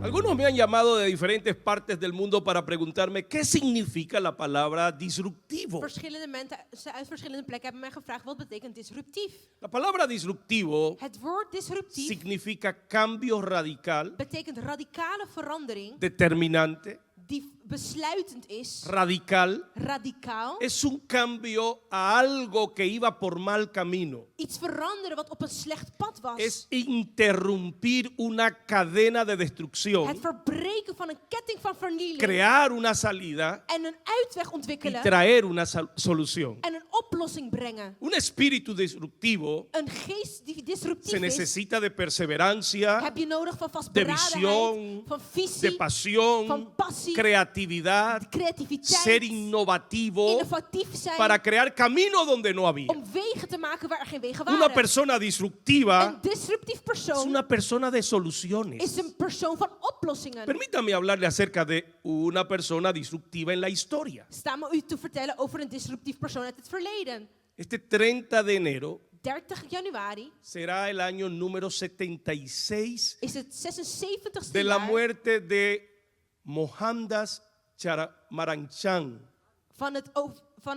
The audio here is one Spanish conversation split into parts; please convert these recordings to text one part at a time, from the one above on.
Algunos me han llamado de diferentes partes del mundo para preguntarme qué significa la palabra disruptivo. Verschillende mensen uit verschillende plekken hebben mij gevraagd wat betekent disruptief. La palabra disruptivo Het woord disruptief significa cambio radical, betekent radicale verandering determinante, die besluitend is, radical. radicaal. Es un cambio a algo que iba por mal camino. Iets veranderen wat op een slecht pad was. Es interrumpir una cadena de destrucción, Het verbreken van een ketting van vernieling crear una salida en een uitweg y ontwikkelen traer una solución. en een oplossing brengen. Un espíritu disruptivo Een geest die disruptief se is, necesita de perseverancia, heb je nodig van de vastberadenheid, visión, van de visie, pasión, van passie, creatividad, creativiteit, ser innovativo innovatief zijn, para crear camino donde no había. om wegen te maken waar er geen wegen Una waren. persona disruptiva Een disruptief es persoon una persona de soluciones. is een persoon van oplossingen. Permítame hablarle acerca de una persona disruptiva en la historia. Sta me u te vertellen over een disruptief persoon uit het verleden. Este 30 de enero 30 januari será el año número 76 is het 76ste de la jaar muerte de Mohandas Maranchán. van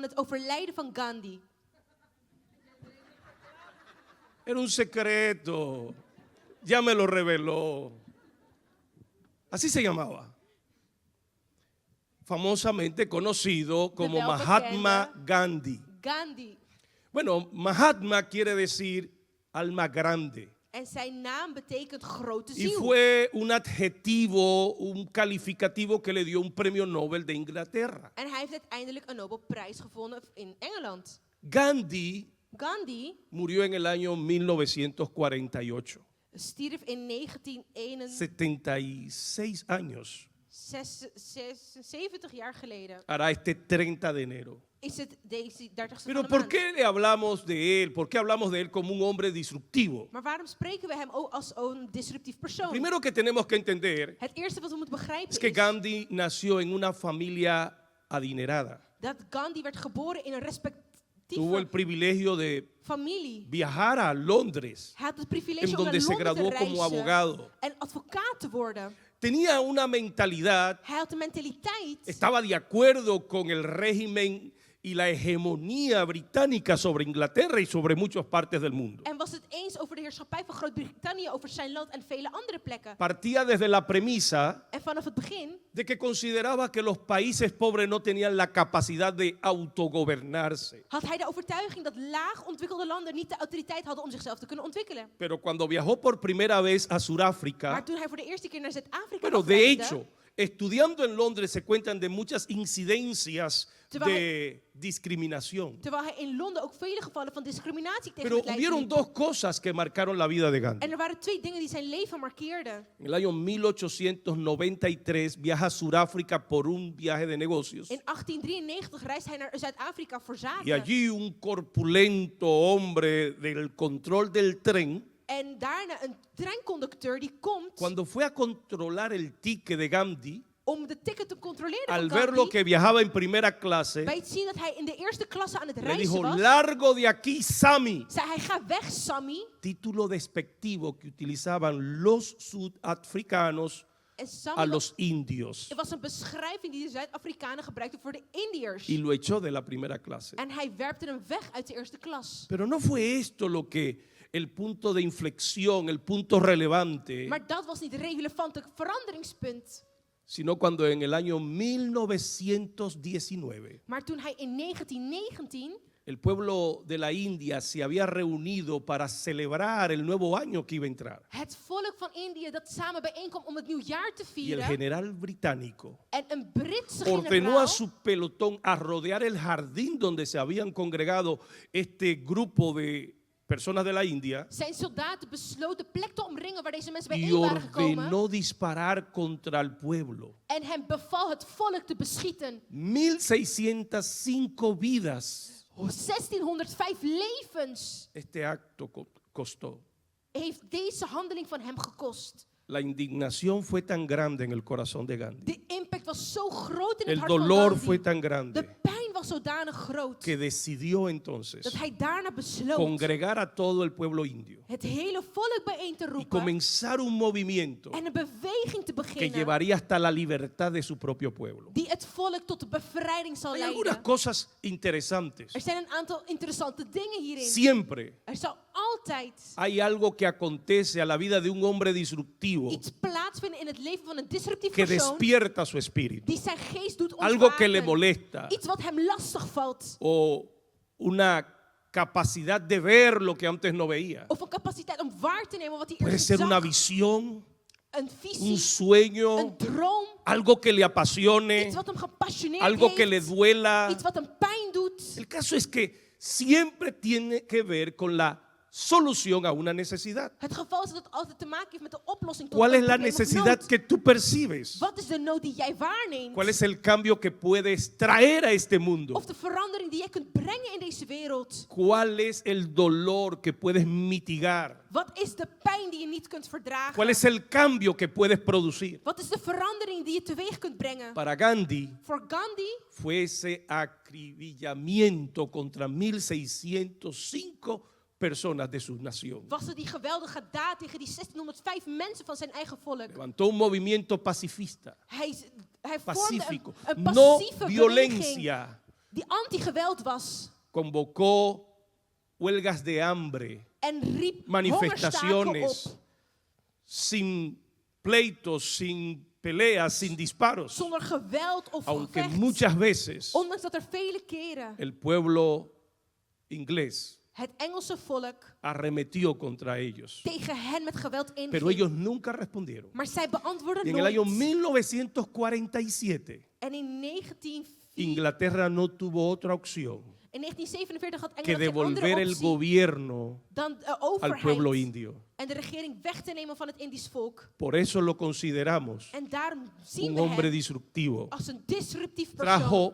het overlijden van Gandhi. Era un secreto, ya me lo reveló. Así se llamaba. Famosamente conocido como De welbekende Mahatma Gandhi. Gandhi. Bueno, Mahatma quiere decir alma grande. En zijn naam betekent grote Y ziel. fue un adjetivo, un calificativo que le dio un premio Nobel de Inglaterra. En hij heeft uiteindelijk een Nobelprijs gewonnen in Engeland. Gandhi Gandhi murió en el año 1948. stierf in 1971, 76 años 76 jaar geleden. hará este 30 de enero. Is het deze 30ste Pero van de ¿por maand. qué le hablamos de él? ¿Por qué hablamos de él como un hombre disruptivo? Maar waarom spreken we hem ook als een disruptief persoon? Primero que tenemos que entender Het eerste wat we moeten begrijpen es que is Gandhi nació en una familia adinerada. dat Gandhi werd geboren in een Tuvo el respectieve privilegio de familie. viajar a Londres, Hij had het en privilege om naar donde se Londen te graduó como reizen abogado. en advocaat te worden. Tenía una mentalidad, Hij had de mentaliteit, estaba de acuerdo con el régimen y la hegemonía británica sobre Inglaterra y sobre muchas partes del mundo. en was het eens over de heerschappij van Groot-Brittannië over zijn land en vele andere plekken. Partía desde la premisa En vanaf het begin de que consideraba que los países pobres no tenían la capacidad de autogobernarse. had hij de overtuiging dat laag ontwikkelde landen niet de autoriteit hadden om zichzelf te kunnen ontwikkelen. Pero cuando viajó por primera vez a Maar Sudáfrica, toen hij voor de eerste keer naar Zuid-Afrika bueno, de afreisde, hecho, estudiando en Londres se cuentan de muchas incidencias de discriminación. terwijl hij in Londen ook vele gevallen van discriminatie tegen Pero het lijf hubieron liep. dos cosas que marcaron la vida de Gandhi. En er waren twee dingen die zijn leven markeerden. En el año 1893 viaja a Sudáfrica por un viaje de negocios. In 1893 reist hij naar Zuid-Afrika voor Y zaken. allí un corpulento hombre del control del tren, En daarna een treinconducteur die komt cuando fue a controlar el ticket de Gandhi, om de ticket te controleren al van ver lo Gandhi. que viajaba en primera clase, Bij het zien dat hij in de eerste klasse aan het le reizen dijo, was, largo de aquí, Sami. zei hij, ga weg Sammy. Título despectivo que utilizaban los sudafricanos En a Sammy los indios. het was een beschrijving die de Zuid-Afrikanen gebruikten voor de Indiërs. Y lo echó de la primera clase. En hij werpte hem weg uit de eerste klas. Pero no fue esto lo que el punto de inflexión, el punto relevante, Maar dat was niet het relevante veranderingspunt. sino cuando en el año 1919 Maar toen hij in 1919 el pueblo de la India se había reunido para celebrar el nuevo año que iba a entrar. het volk van Indië dat samen bijeenkwam om het nieuwjaar te Y el vieren. general británico En een Britse ordenó generaal a su pelotón a rodear el jardín donde se habían congregado este grupo de personas de la India zijn soldaten besloten de plek te omringen waar deze mensen y bijeen waren gekomen. ordenó disparar contra el pueblo. En hem beval het volk te beschieten. 1605 vidas 1605 levens este acto costó. heeft deze handeling van hem gekost. La indignación fue tan grande en el corazón de Gandhi. De impact was zo groot in het El hart van dolor Gandhi. fue tan De grande pijn was zodanig groot que decidió entonces dat hij daarna besloot congregar a todo el pueblo indio het hele volk bijeen te y roepen comenzar un movimiento en een beweging te que beginnen llevaría hasta la libertad de su propio pueblo. die het volk tot de bevrijding zal Hay algunas leiden. cosas interesantes. Er zijn een aantal interessante dingen hierin. Siempre Er zal altijd hay algo que acontece a la vida de un hombre disruptivo iets plaatsvinden in het leven van een disruptief que persoon despierta su espíritu. die zijn geest doet Algo que le ontwaken. molesta Iets wat hem lastig valt. o una capacidad de ver lo que antes no veía. Of een capaciteit om waar te nemen wat hij Puede eerst ser niet una zag. visión, Een un visie, sueño, een droom, algo que le apasione, iets wat hem gepassioneerd algo que le heeft, duela. iets wat hem pijn doet. El caso es que siempre tiene que ver con la solución a una necesidad. Het geval is dat het altijd te maken heeft met de oplossing tot ¿Cuál een es la probleem of necesidad nood. que tú percibes? Wat is de nood die jij waarneemt? ¿Cuál es el cambio que puedes traer a este mundo? Of de verandering die jij kunt brengen in deze wereld? ¿Cuál es el dolor que puedes mitigar? Wat is de pijn die je niet kunt verdragen? ¿Cuál es el cambio que puedes producir? Wat is de verandering die je teweeg kunt brengen? Para Gandhi Voor Gandhi fue ese acribillamiento contra 1605 personas de su nación. was er die geweldige daad tegen die 1605 mensen van zijn eigen volk. Levantó un movimiento pacifista, Hij vormde pacífico, een no passieve beweging violencia. die anti-geweld was. Convocó huelgas de hambre, En riep manifestaciones, hongerstaken op. sin pleitos, sin peleas, sin disparos. Zonder geweld of Aunque gevecht. muchas veces Ondanks dat er vele keren el pueblo inglés het Engelse volk arremetió contra ellos, tegen hen met geweld pero inging. ellos nunca respondieron. Maar zij beantwoordden Y en el año nooit. 1947, En in 1947 Inglaterra no tuvo otra opción in 1947 had que Engeland geen andere devolver el optie gobierno dan de al pueblo overheid indio. en de regering weg te nemen van het Indisch volk. Por eso lo consideramos En daarom zien un we hombre hem disruptivo. als een disruptief persoon. Trajo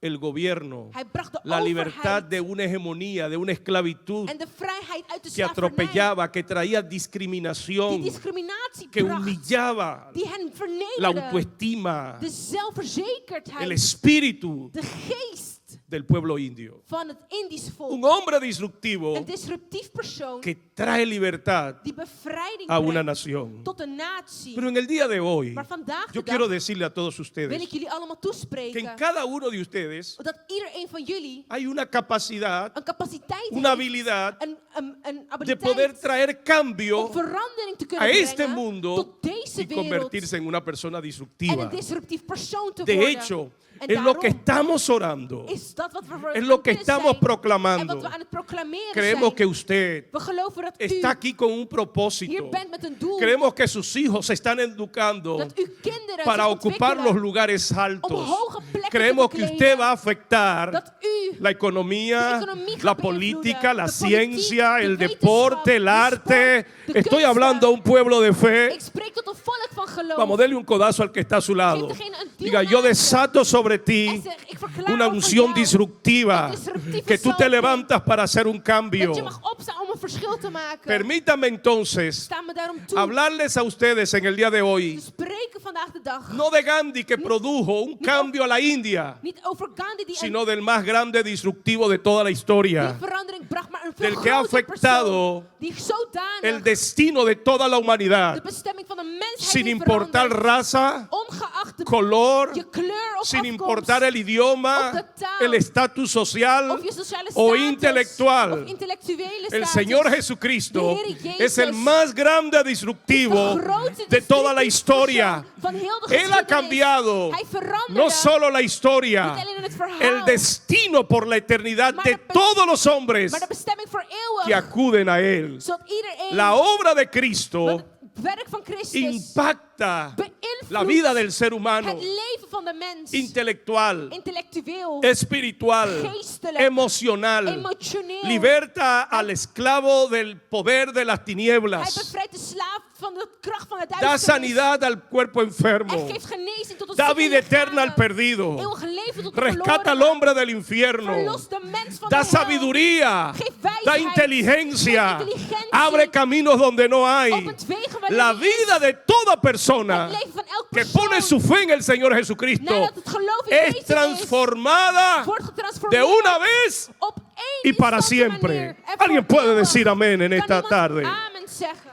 el gobierno, Hij bracht de la libertad overheid de una hegemonía, de una esclavitud en de vrijheid uit de que slavernij. atropellaba, que traía Die discriminación, discriminatie que bracht. humillaba Die hen la vernederde. autoestima, De zelfverzekerdheid. el espíritu De geest del pueblo indio. van het Indisch volk. Un hombre disruptivo Een disruptief persoon que trae libertad die bevrijding a una brengt nación. tot een natie. Pero en el día de hoy, Maar vandaag de yo dag quiero decirle a todos wil ustedes ik jullie allemaal que en toespreken cada uno de ustedes dat iedereen van jullie hay una capacidad, een capaciteit una heeft, habilidad een de abiliteit poder traer cambio om verandering te a kunnen este brengen mundo tot deze y wereld convertirse en una persona en disruptiva. een disruptief persoon te De worden. hecho, En es lo que daarom estamos orando, is dat wat we voor es lo que aan het estamos zijn en proclamando. wat we aan het proclameren Creemos zijn. que usted We geloven dat u está aquí con un hier propósito. bent met een doel. Creemos que sus hijos se están educando Dat uw kinderen para zich ocupar los ontwikkelen lugares om altos. hoge plekken Creemos te que bekleden. usted va a afectar Dat u la economía, de economie la gaat política, beïnvloeden, la de politiek, ciencia, de el wetenschap, deporte, el de arte. sport, de Estoy kunsten. hablando a un pueblo de fe. Ik spreek tot een volk van geloof. Vamos, dele un codazo al que está a su lado. Geef degene een duw Diga, naast yo je. desato sobre En ti zeg, ik verklaar una over unción jou disruptiva, een disruptieve que tú te salving, levantas para hacer un cambio. dat je mag opstaan om een verschil te maken. Permítame entonces Sta me daarom toe. hablarles a ustedes en el día de hoy, Te spreken vandaag de dag. no de Gandhi que produjo un cambio a la India, Niet over Gandhi die sino del más grande disruptivo de toda la die historia, verandering bracht, maar een veel del que ha groter afectado persoon die zodanig el destino de toda la de humanidad, bestemming van de mensheid sin heeft importar veranderd. raza, Ongeacht de color, je kleur of sin afkomst, importar el idioma, of de taal, el estatus social of je sociale o status, intelectual. of intellectuele El status. Señor Jesucristo De Heer Jezus es el más grande disruptivo de grootste de toda la disruptief historia. persoon van heel de Él ha geschiedenis. cambiado Hij veranderde no solo la historia, niet alleen in het verhaal, el destino por la eternidad maar de de bes- todos los hombres maar de bestemming voor eeuwig. que acuden a Él. Zodat iedereen La obra de Cristo het werk van Christus impacta beïnvloedt la vida del ser humano, het leven van de mens. intelectual, Intellectueel, espiritual, geestelijk, emocional. emotioneel. Liberta al esclavo del poder de las Hij tinieblas. bevrijdt de slaaf van de kracht van het Da duisternis. sanidad al cuerpo enfermo. En geeft genezing tot het Da zieke vida eterna al lichaam. perdido. Eeuwig leven tot de Rescata al verlorenen. hombre del infierno. Verlost de mens van Da de hel. sabiduría. Geef wijsheid. Da inteligencia. Geef inteligentie. Abre caminos donde no hay. Opent wegen waar er La niet is. vida de toda persona Het leven van elke que persoon pone su fe en el Señor Jesucristo nadat het geloof in es Jezus is, transformada wordt de getransformeerd una vez op y één para instante siempre. manier. En Alguien voor puede eeuwig. decir amén en Kan esta iemand tarde. amen zeggen?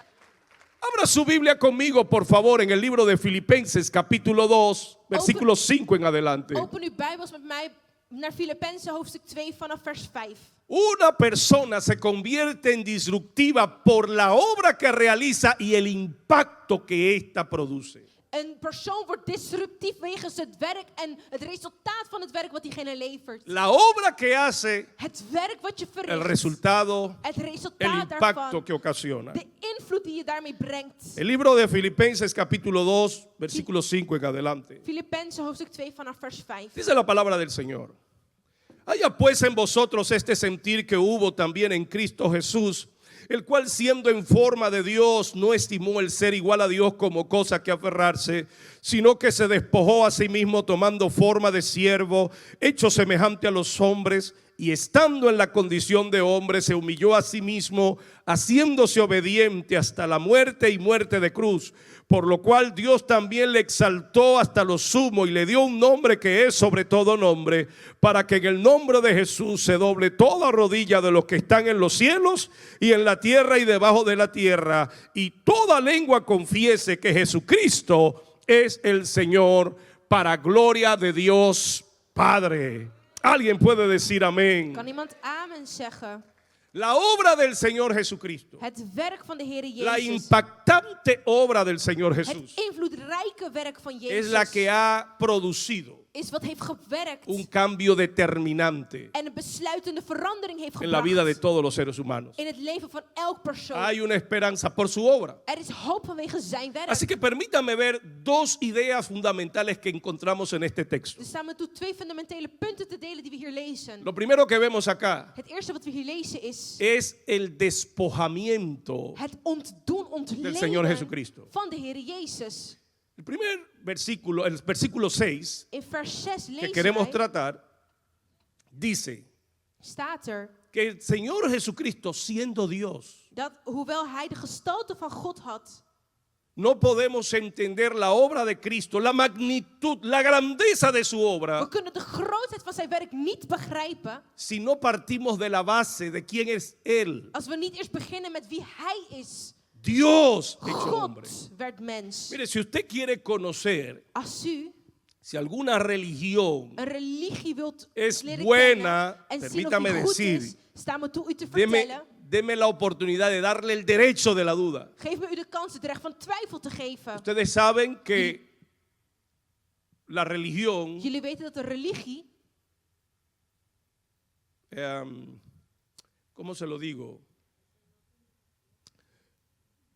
Abra su Biblia conmigo, por favor, en el libro de Filipenses, capítulo 2, versículo 5 en adelante. Open uw Bijbels met mij naar Filippenzen hoofdstuk 2 vanaf vers 5. Una persona se convierte en disruptiva por la obra que realiza y el impacto que ésta produce. Een persoon wordt disruptief wegens het werk en het resultaat van het werk wat diegene levert. La obra que hace, Het werk wat je el verricht. resultado, Het el resultaat impacto daarvan. que ocasiona. De invloed die je daarmee brengt. El libro de Filipenses, capítulo 2, versículo 5 en adelante. Filippenzen hoofdstuk 2 vanaf vers 5. Dice la palabra del Señor. Haya pues en vosotros este sentir que hubo también en Cristo Jesús, el cual siendo en forma de Dios no estimó el ser igual a Dios como cosa que aferrarse, sino que se despojó a sí mismo tomando forma de siervo, hecho semejante a los hombres, y estando en la condición de hombre se humilló a sí mismo, haciéndose obediente hasta la muerte y muerte de cruz, por lo cual Dios también le exaltó hasta lo sumo y le dio un nombre que es sobre todo nombre, para que en el nombre de Jesús se doble toda rodilla de los que están en los cielos y en la tierra y debajo de la tierra, y toda lengua confiese que Jesucristo es el Señor, para gloria de Dios Padre. Alguien puede decir amén. Kan iemand amen zeggen? La obra del Señor Jesucristo, Het werk van de Heer la Jezus. impactante obra del Señor Het Jesús, invloedrijke werk van es Jezus. la que ha producido Is wat heeft gewerkt. un cambio determinante En een besluitende verandering heeft en la vida de gebracht. todos los seres humanos. In het leven van elk persoon. Hay una esperanza por su obra. Er is hoop vanwege zijn werk. Así que permítame ver dos ideas fundamentales que encontramos en este texto. Dus staan we toe twee fundamentele punten te delen die we hier lezen. Lo primero que vemos acá Het eerste wat we hier lezen is es el despojamiento het ontdoen, del Señor ontlenen Jesucristo. van de Heer Jezus. El primer versículo, el versículo 6, In vers 6 que lezen queremos wij, tratar, dice staat er que el Señor Jesucristo, siendo Dios, dat hoewel hij de gestalte van God had, no podemos entender la obra de Cristo, la magnitud, la grandeza de su we obra, kunnen de grootheid van zijn werk niet begrijpen si no partimos de la base de quién es Él. als we niet eerst beginnen met wie hij is. Dios hecho hombre. God werd mens. Mire, si usted quiere conocer Als u si alguna religión een religie wilt es leren buena, kennen en zien of permítame die goed decir, is, staan we toe u te deme, vertellen. deme la oportunidad de darle el derecho de la duda. Geef me u de kans het recht van twijfel te geven. Ustedes saben que la religión, Jullie weten dat de religie, ¿cómo se lo digo?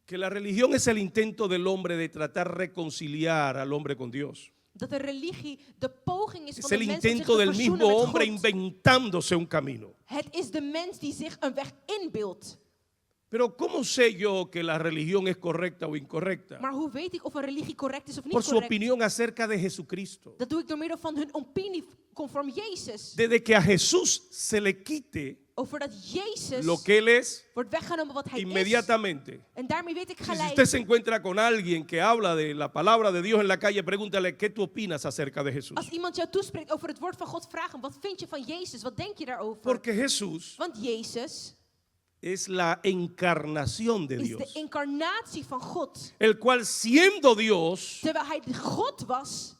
Que la religión es el intento del hombre de tratar de reconciliar al hombre con Dios. dat de religie de poging is Es van de el mens om zich intento te del verzoenen mismo met hombre God. inventándose un camino. Het is de mens die zich een weg inbeeldt. Pero ¿cómo sé yo que la religión es correcta o incorrecta? Maar hoe weet ik of een religie correct is of Por niet su correct? opinión acerca de Jesucristo. Dat doe ik door middel van hun opinie conform Jezus. Desde que a Jesús se le quite Over dat Jezus lo que Él es, wordt weggenomen wat hij is. inmediatamente. En daarmee weet ik Si usted gelijk. se encuentra con alguien que habla de la palabra de Dios en la calle, pregúntale, ¿qué tú opinas acerca de Jesús? Als iemand jou toespreekt over het woord van God, vraag hem, wat vind je van Jezus? Wat denk je daarover? Porque Jesús Want Jezus es la encarnación de is de Dios, incarnatie van God. el cual siendo Dios, Terwijl hij God was,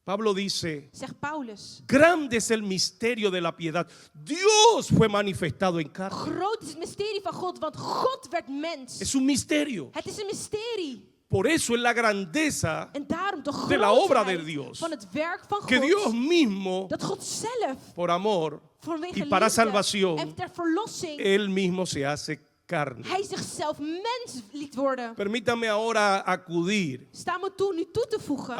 Pablo dice, zegt Paulus, grande es el misterio de la piedad. Dios fue manifestado en carne. groot is het mysterie van God, want God werd mens. Es un misterio. Het is een mysterie. Por eso es la grandeza En daarom de de la obra de grootheid Dios. van het werk van que Dios God, mismo, dat God zelf por amor vanwege y para liefde en salvación, ter verlossing, Él mismo se hace carne. hij zichzelf mens liet worden. Permítame ahora acudir Sta me toe nu toe te voegen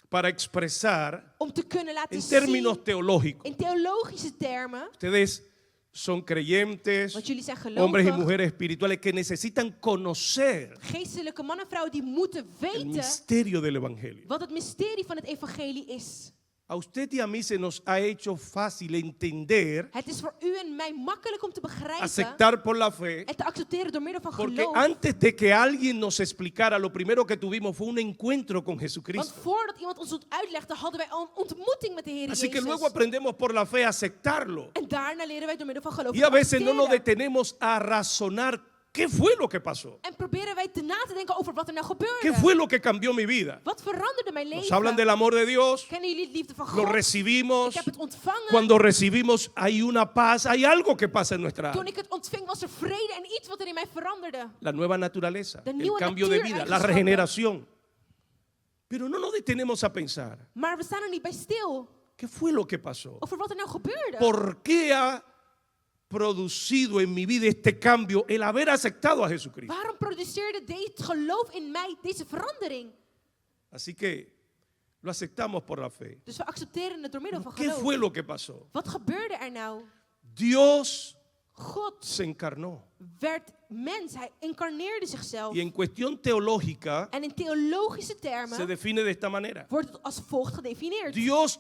para expresar om te kunnen laten en términos zien, teológicos. in theologische termen, Ustedes son creyentes, want jullie zijn hombres y gelovig, mujeres espirituales que necesitan conocer geestelijke mannen en vrouwen die moeten el weten misterio del Evangelio. wat het mysterie van het evangelie is. A usted y a mí se nos ha hecho fácil entender, Het is voor u en mij makkelijk om te begrijpen aceptar por la fe, en te accepteren door middel van porque geloof. antes de que alguien nos explicara, lo primero que tuvimos fue un encuentro con Want Jesucristo. voordat iemand ons het uitlegde, hadden wij al een ontmoeting met de Heer Así que Jezus. luego aprendemos por la fe a aceptarlo. En daarna leren wij door middel van geloof Y te a veces no nos accepteren. detenemos a razonar qué fue lo que pasó, En proberen wij te na te denken over wat er nou gebeurde. qué fue lo que cambió mi vida. Wat veranderde mijn Nos leven? hablan del amor de Dios, Kennen jullie het liefde van lo God? recibimos. Ik heb het ontvangen. Cuando recibimos hay una paz, hay algo que pasa en nuestra Toen alma. ik het ontving was er vrede en iets wat er in mij veranderde. La nueva naturaleza, De el nieuwe cambio de vida, la natuureigenschappen. regeneración. Pero no nos detenemos a pensar, Maar we staan er niet bij stil ¿qué fue lo que pasó? over wat er nou gebeurde. ¿Por qué ha producido en mi vida este cambio el haber aceptado a Jesucristo? Waarom produceerde dit geloof in mij deze verandering? Así que lo aceptamos por la fe. Dus we accepteren het door middel van ¿Qué geloof. fue lo que pasó? Wat gebeurde er nou? Dios God se encarnó. werd mens. Hij incarneerde zichzelf. Y en cuestión teológica En in theologische se termen define de esta manera. wordt het als volgt gedefinieerd. Dios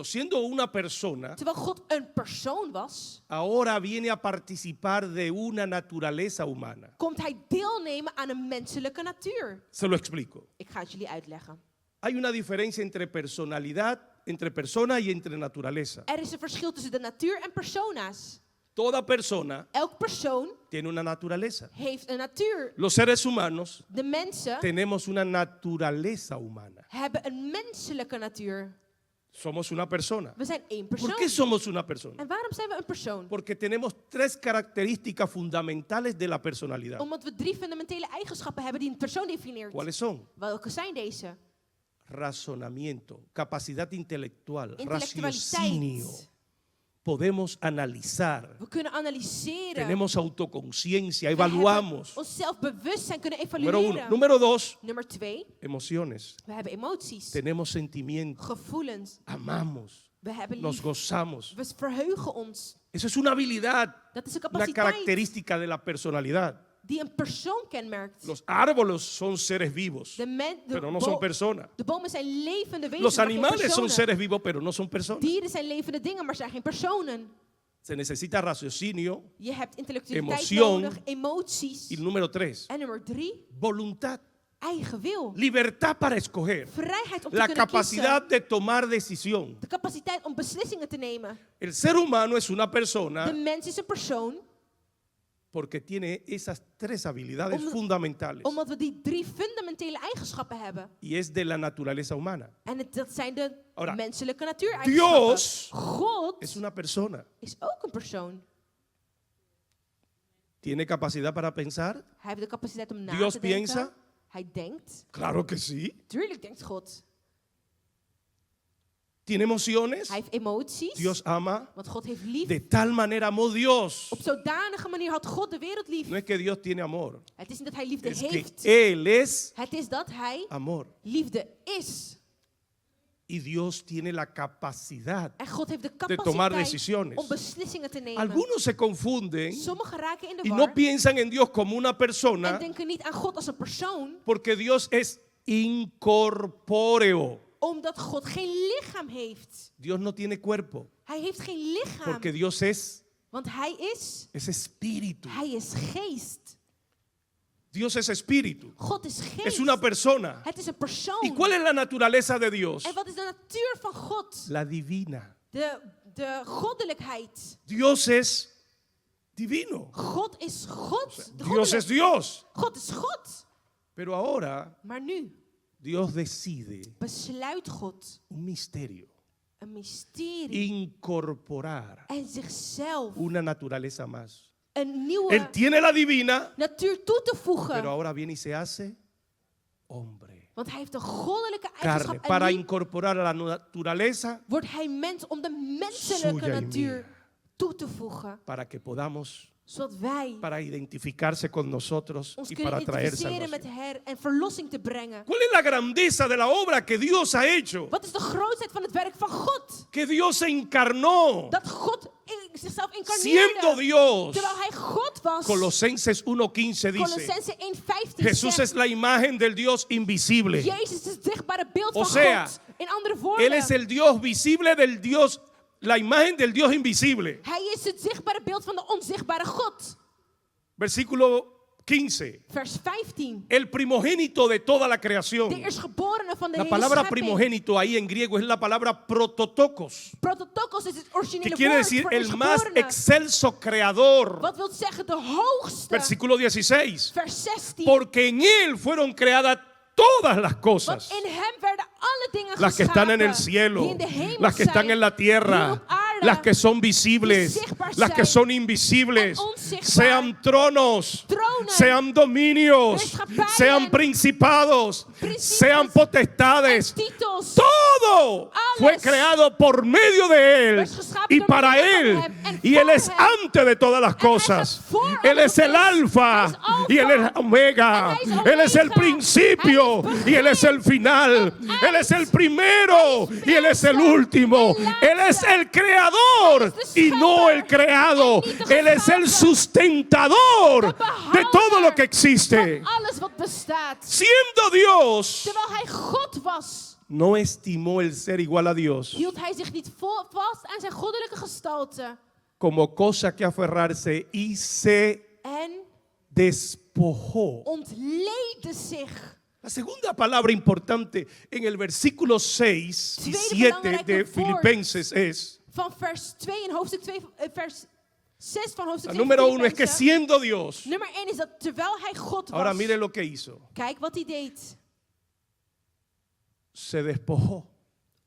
siendo una persona, Terwijl God een persoon was, ahora viene a participar de una naturaleza humana. komt hij deelnemen aan een menselijke natuur. Se lo explico. Ik ga het jullie uitleggen. Hay una diferencia entre personalidad, entre persona y entre naturaleza. Er is een verschil tussen de natuur en persona's. Toda persona Elk persoon tiene una naturaleza. heeft een natuur. Los seres humanos De mensen tenemos una naturaleza humana. hebben een menselijke natuur. Somos una persona. We zijn één ¿Por qué persoon. somos una persona? En waarom zijn we een persoon? Porque tenemos tres características fundamentales de la personalidad. Omdat we 3 fundamentele eigenschappen hebben die een persoon definieert. ¿Cuáles son? Welke zijn deze? Razonamiento, capacidad intelectual, Intellectualiteit. raciocinio. Podemos analizar, We kunnen analyseren. tenemos autoconciencia, We evaluamos. hebben onszelf bewustzijn kunnen Número uno. evalueren. Número dos, Nummer 2. emociones. We hebben emoties. Tenemos sentimientos, Gevoelens. amamos, We hebben nos lief. gozamos. We verheugen ons. Eso es una habilidad, Dat is een una capaciteit característica de la personalidad. die een persoon kenmerkt. Los árboles son seres vivos, De pero no son personas. de bomen zijn levende wezens, Los maar geen animales son personen. seres vivos, pero no son personas. Dieren zijn levende dingen, maar zijn geen personen. Se necesita raciocinio. Je hebt intellectualiteit Emoción. nodig, emoties. Y número tres, En nummer 3, voluntad. eigen wil. Libertad para escoger. Vrijheid om te La kunnen capacidad kiezen. de tomar decisión. De capaciteit om beslissingen te nemen. El ser humano es una De persona mens is een persoon, porque tiene esas tres habilidades Om- fundamentales. omdat we die 3 fundamentele eigenschappen hebben. Y es de la naturaleza humana. En dat zijn de Ahora, menselijke natuureigenschappen. Dios God Es una persona. is ook een persoon. ¿Tiene capacidad para pensar? Hij heeft de capaciteit om na Dios te denken. piensa. Hij denkt. Claro que sí. Tuurlijk denkt God. ¿Tiene emociones? Hij heeft emoties. Dios ama. Want God heeft lief. De tal manera amó Dios. Op zodanige manier had God de wereld lief. No es que Dios tiene amor. Het is niet dat hij liefde Es que heeft. Él es Het is dat hij amor. liefde is. Y Dios tiene la capacidad. En God heeft de tomar capaciteit decisiones. om beslissingen te nemen. Algunos se confunden Sommigen raken in de y war no piensan en Dios como una en persona denken niet aan God als een persoon, porque Dios es incorpóreo. omdat God geen lichaam heeft. Dios no tiene cuerpo Hij heeft geen lichaam, porque Dios es want hij is espíritu. geest. Dios es espíritu. God is geest. Es una persona. Het is een persoon. ¿Y cuál es la naturaleza de Dios? En wat is de natuur van God? La divina. De goddelijkheid. Dios es divino. God is God. De Dios es goddelijk- Dios. God is God. Pero ahora Maar nu Dios decide besluit God un misterio. een mysterie Incorporar en zichzelf una naturaleza más. een nieuwe Él tiene la divina, natuur toe te voegen. pero ahora viene y se hace hombre. Want hij heeft de goddelijke Carne. eigenschap. Para En nu incorporar a la naturaleza wordt hij mens om de menselijke Suya y natuur mía. toe te voegen. para que podamos, Zodat wij para identificarse con nosotros ons y kunnen para traer identificeren met salvación. Hem en verlossing te brengen. ¿Cuál es la grandeza de la obra que Dios ha hecho? Wat is de grootheid van het werk van God? Que Dios se encarnó Dat God zichzelf siendo incarneerde. Dios. Terwijl hij God was. Colosenses 1:15 dice, Colossense 1:15 Jesús zegt, es la imagen del Dios invisible. Jezus is het zichtbare beeld O van sea, God. In andere Él woorden, es el Dios visible del Dios, la imagen del Dios invisible. hij is het zichtbare beeld van de onzichtbare God. Versículo 15. Vers 15. El primogénito de toda la creación. De eerstgeborene van de La hele palabra schepping. primogénito ahí en griego es la palabra prototokos, Prototokos is het que originele quiere woord decir voor el más eerstgeborene. excelso creador. Wat wil zeggen de hoogste. Versículo 16. Vers 16. Porque en él fueron creadas todas las Want cosas. in hem werden alle dingen Las que geschapen. están en el cielo, Die in de hemel las que están zijn, en la die tierra, op aarde, las que son visibles, die zichtbaar las que zijn son invisibles, en onzichtbaar. sean tronos, Tronen, sean dominios, heerschappijnen, sean principados, principios, sean potestades. en titels. Todo fue Alles creado por medio de Él was geschapen y door para middel van Él. hem en Y Él voor es hem. antes de todas las En hij cosas. gaat voor Él alles es el wat is. alfa Hij is alfa. y Él es omega. En hij is Él es el omega. principio Hij is y Él es el final. En Él es el eind. primero Hij is y Él es el eerste último. en Él es laatste. el creador Hij is de y no schepper el creado. en niet de Él es el geschapen. sustentador De de todo lo que behouder existe. van alles wat bestaat. Siendo Dios, Terwijl hij God was, no estimó el ser igual a Dios hield hij zich niet vast aan zijn goddelijke gestalte. como cosa que aferrarse y se En despojó. ontleedde zich. La segunda palabra importante en el versículo 6 y Tweede 7 de belangrijke woord. Filipenses es, Van vers 2 in hoofdstuk 2, vers 6 van hoofdstuk la 2 número van 1 es que Filippenzen. siendo Dios, Nummer 1 is dat terwijl hij God ahora was. mire lo que hizo, Kijk wat hij deed. se despojó.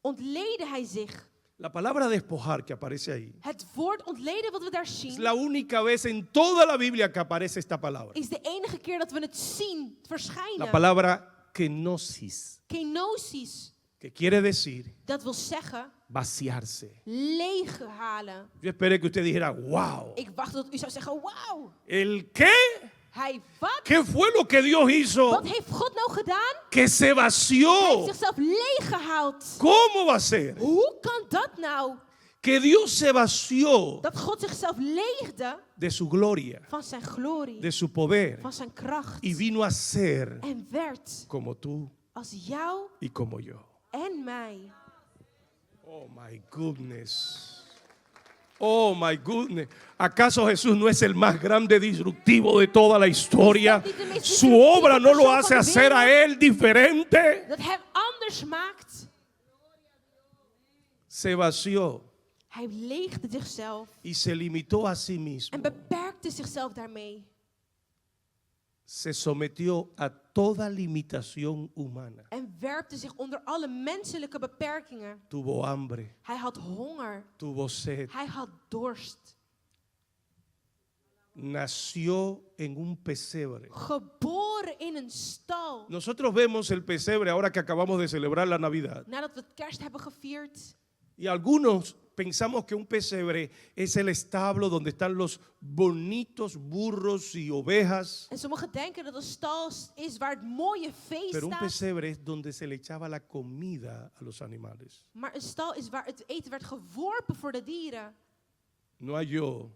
Ontleedde hij zich. La palabra despojar que aparece ahí Het woord ontleden wat we daar es zien, la única vez en toda la Biblia que aparece esta palabra. is de enige keer dat we het zien La verschijnen. palabra kenosis, Kenosis. que quiere decir Dat wil zeggen vaciarse. leeg halen. Yo esperé que usted dijera, wow. Ik wacht tot u zou zeggen, wauw. ¿El qué? Hij wat? ¿Qué fue lo que Dios hizo? Wat heeft God nou gedaan? Que se Hij heeft vació. zichzelf leeg gehaald. ¿Cómo va a ser? Hoe kan dat nou? Que Dios se vació Dat God zichzelf leegde de su gloria, van zijn glorie, de su poder, van zijn kracht. y vino a ser En werd como tú als jou y como yo. en mij. Oh my goodness. Oh my goodness. ¿Acaso Jesús no es el más grande disruptivo de toda la historia? Su obra no lo hace hacer a Él diferente. Dat hem anders maakt. Se vació Hij leegde zichzelf y se limitó a sí mismo. en beperkte zichzelf daarmee. Se sometió a toda limitación humana. En werpte zich onder alle menselijke beperkingen. Tuvo hambre, Hij had honger. tuvo sed. Hij had dorst. Nació en un pesebre. Geboren in een stal. Nosotros vemos el pesebre ahora que acabamos de celebrar la Navidad. Nadat we het kerst hebben gevierd. Y algunos pensamos que un pesebre es el establo donde están los bonitos burros y ovejas. En sommigen denken dat een stal is waar het mooie vee Pero un staat. pesebre es donde se le echaba la comida a los animales. Maar een stal is waar het eten werd geworpen voor de dieren. No halló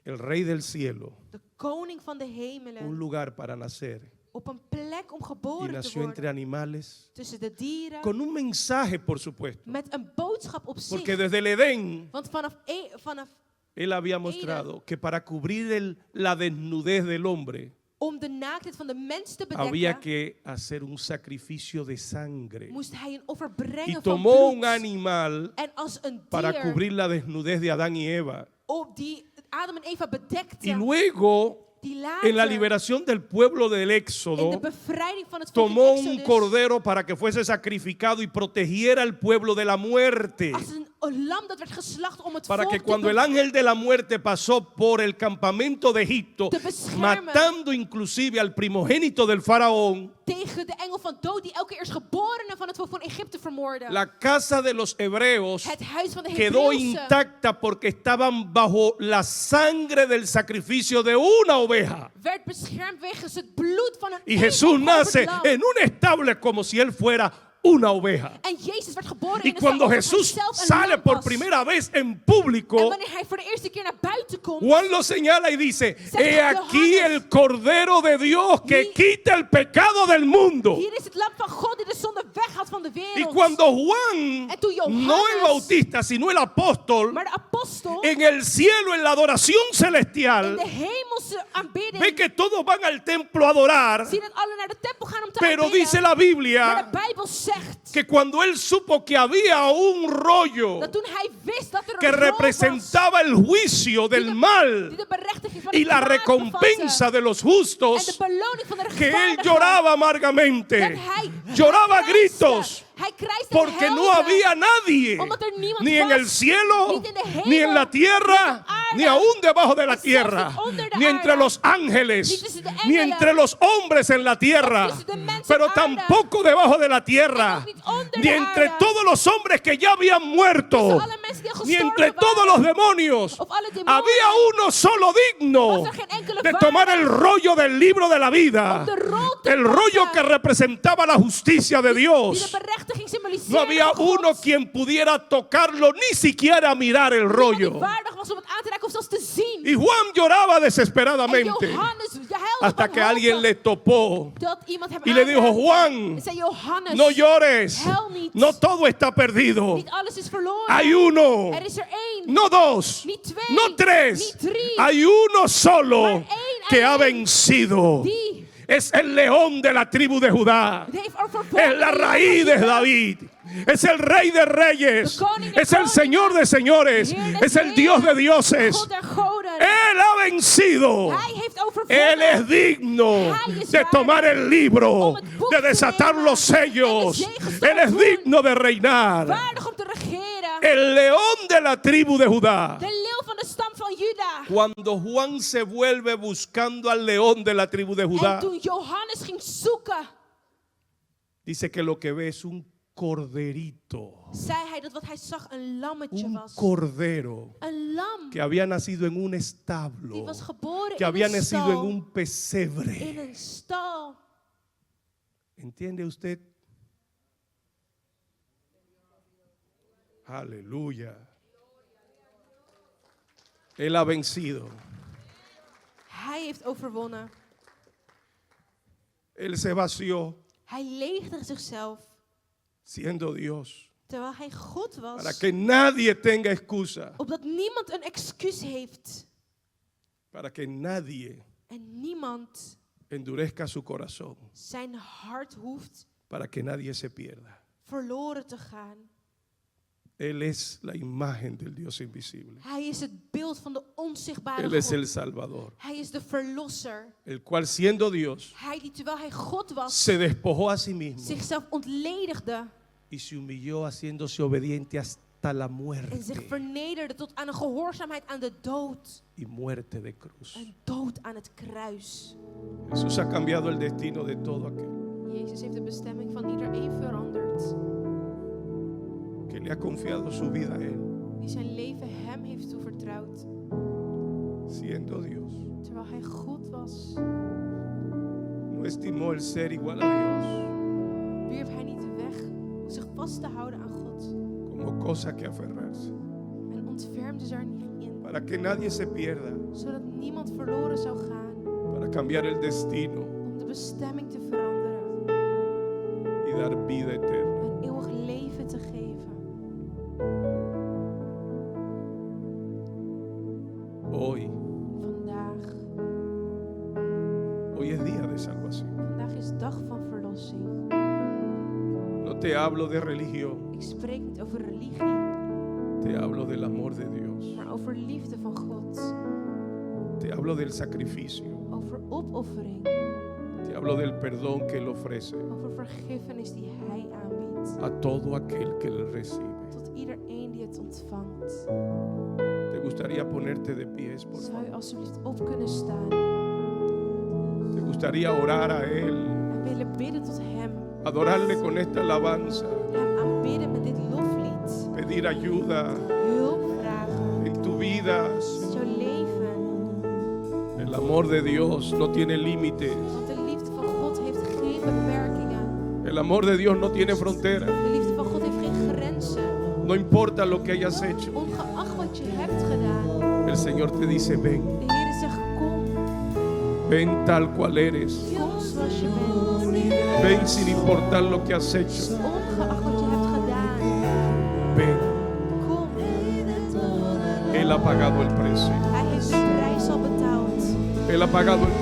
el rey del cielo De koning van de un hemelen. lugar para nacer. Op een plek om Y geboren te nació entre worden. animales. Tussen de dieren. Con un mensaje, por supuesto. Met een boodschap op zich. Porque desde el Edén Want vanaf Él había mostrado que para cubrir la desnudez del hombre om de naaktheid van de mens te había bedekken, que hacer un sacrificio de sangre. moest hij een offer Y brengen van tomó un bloed. animal En als een para dier cubrir la desnudez de Adán y Eva. op die Adam en Eva bedekte, Y luego, die en la later liberación del pueblo del in de Éxodo, bevrijding van het volk in tomó un Exodus, cordero para que fuese sacrificado y protegiera al pueblo de la muerte. als een lam dat werd geslacht om het Para volk que te cuando el ángel de la muerte pasó por el campamento de Egipto, Te beschermen. matando inclusive al primogénito del faraón, tegen de engel van dood die elke eerstgeborene van het volk van Egypte vermoordde. la casa de los hebreos Het huis van de quedó Hebreeuwse intacta porque estaban bajo la sangre del sacrificio de una oveja. werd beschermd wegens het bloed van een Y één Jesús opgeofferd nace lam. en un establo como si él fuera una oveja. En Jezus werd geboren Y in een cuando stal, alsof hij Jesús zelf een sale lam por was. primera vez en En público, wanneer hij voor de eerste keer naar buiten komt, Juan lo señala y dice: Zegt he aquí Johannes, el Cordero de Dios que Hier- quita el pecado del mundo. hier is het lam van God die de zonde weghaalt van de Y wereld. cuando Juan, En toen Johannes, no el bautista, sino el apóstol, maar de apostel en el cielo, en la adoración in celestial, de hemelse aanbidding, ve que todos van al templo a adorar, zie dat alle naar de tempel gaan om te pero aanbidden. dice la Maar Biblia de Bijbel zegt que cuando él supo que había un rollo dat toen hij wist dat er que een rol was representaba el juicio del die mal de berechtiging van y het la kwaad recompensa bevatte, de los en de justos, beloning van de que él rechtvaardigen, lloraba amargamente, dat hij lloraba a krijste. gritos, Hij krijste porque no huilde, había nadie, omdat er niemand ni en was, el cielo, niet in de hemel, ni en la tierra, niet op aarde, ni aún debajo de la en zelfs tierra, niet onder de ni entre aarde, los ángeles, niet tussen de ni engelen, entre los hombres en la tierra, of tussen de mensen pero op aarde, tampoco debajo de la tierra, en ook niet onder ni de entre aarde, todos los hombres que ya habían muerto, tussen alle mensen die al ni gestorven entre todos waren, los demonios. of alle demonen. Había uno solo digno Was er geen enkele de tomar el rollo del libro de la vida, om de rol te el rollo pakken que representaba la justicia de die de Dios. berechtiging symboliseerde No había van God, uno quien pudiera tocarlo, ni siquiera mirar el die rollo. waardig was om het aan te raken of zelfs te zien. Y Juan lloraba En desesperadamente Johannes huilde hasta que alguien le wanhopig, topó dat iemand hem y le dijo: aanraakte. Juan, En zei Johannes, no llores, huil niet. no todo está perdido. Niet alles is verloren. Hay uno, Er is er één. no dos, Niet twee, no tres, niet drie, hay uno solo maar één que ha alleen. vencido. Die Es el león de la tribu de Judá. heeft overwonnen. Es la raíz de David. Es el rey de reyes. De koning der Es el koningen. Señor de señores. Heer des Es el Dios de dioses. God der goden. Él ha vencido. Hij heeft overwonnen. Él es digno Hij is de waardig tomar el libro, om het boek de te desatar nemen los sellos. en de zegels te Él es ontdoen. digno de reinar. Waardig om te regeren. El león de la tribu de Judá. De leeuw van de stam van Juda. Cuando Juan se vuelve buscando al león de la tribu de En Judá, toen Johannes ging zoeken, dice que lo que ve es un corderito. zei hij dat wat hij zag een lammetje Un was. cordero Een lam que había nacido en un die establo, was geboren que in había een nacido en stal. un In pesebre. een stal. ¿Entiende usted? Aleluya. Él ha vencido. Hij heeft overwonnen. Él se vació Hij leegde zichzelf siendo Dios, terwijl hij God para was. que nadie tenga excusa, Opdat niemand een excuus heeft. para que nadie En niemand endurezca su corazón, zijn hart hoeft para que nadie se pierda. verloren te gaan. Él es la imagen del Dios invisible. Hij is het beeld van de onzichtbare Él es el God. Salvador, Hij is de verlosser. el cual siendo Dios Hij die terwijl hij God was, se despojó a sí mismo zichzelf ontledigde y se humilló haciéndose obediente hasta la en zich muerte vernederde tot aan een gehoorzaamheid aan de dood. y muerte de cruz. Een dood aan het kruis. Jesús ha cambiado el destino de todo aquel Jezus heeft de bestemming van iedereen veranderd. que le ha confiado su vida a Él, Die zijn leven hem heeft toevertrouwd. siendo Dios. Terwijl hij God was, No estimó el ser igual a Dios wierp hij niet weg om zich vast te houden aan God. como cosa que aferrarse, En ontfermde ze er niet in. para que nadie se pierda, Zodat niemand verloren zou gaan. para cambiar el destino Om de bestemming te veranderen. y dar vida eterna. En eeuwig leven te geven. Hoy es día de salvación. Vandaag is dag van verlossing. No te hablo de religión, Ik spreek niet over religie, te hablo del amor de Dios, maar over liefde van God. te hablo del sacrificio, Over opoffering. te hablo del perdón que Él ofrece Over vergiffenis die Hij aanbiedt. a todo aquel que le recibe. Tot iedereen die het ontvangt. ¿Te gustaría ponerte de pies, por Zou favor? je alsjeblieft op kunnen staan ¿Te gustaría orar a Él, en willen bidden tot Hem. adorarle con esta alabanza, Hem aanbidden met dit loflied. pedir ayuda Hulp vragen en tu vida? met jouw leven. El amor de Dios no tiene límites. Want de liefde van God heeft geen beperkingen. El amor de Dios no tiene frontera. De liefde van God heeft geen grenzen. No importa lo que hayas hecho. Ongeacht wat je hebt gedaan. El Señor te dice, ven. De Heer zegt, kom. Ven tal cual eres. Kom zoals je bent. Ven sin importar lo que has hecho. Ongeacht wat je hebt gedaan. Ven. Kom. Él ha pagado el precio. Hij heeft de prijs al betaald. Él ha pagado el